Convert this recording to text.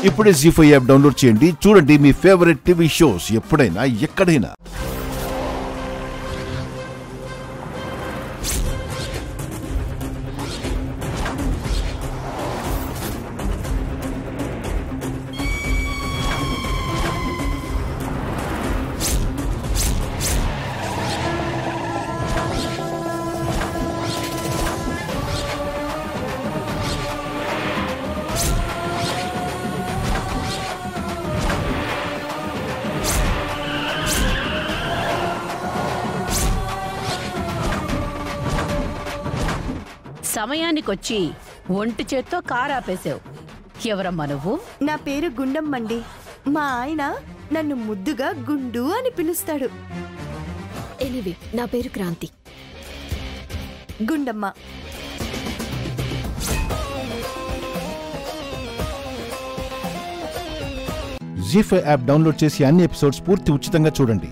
ఇప్పుడే జీ5 app download చేయండి. చూడండి మీ ఫేవరెట్ టీవీ షోస్ ఎప్పుడైనా ఎక్కడైనా. సమయానికొచ్చి ఒంటి చేత్తో కారాపేశావు. ఎవరమ్మా నువ్వు? నా పేరు గుండమ్మండి. మా ఆయన నన్ను ముద్దుగా గుండు అని పిలుస్తాడు. ఎనివే, నా పేరు క్రాంతి. గుండమ్మ. జీ5 యాప్ డౌన్లోడ్ చేసి అన్ని ఎపిసోడ్స్ పూర్తి ఉచితంగా చూడండి.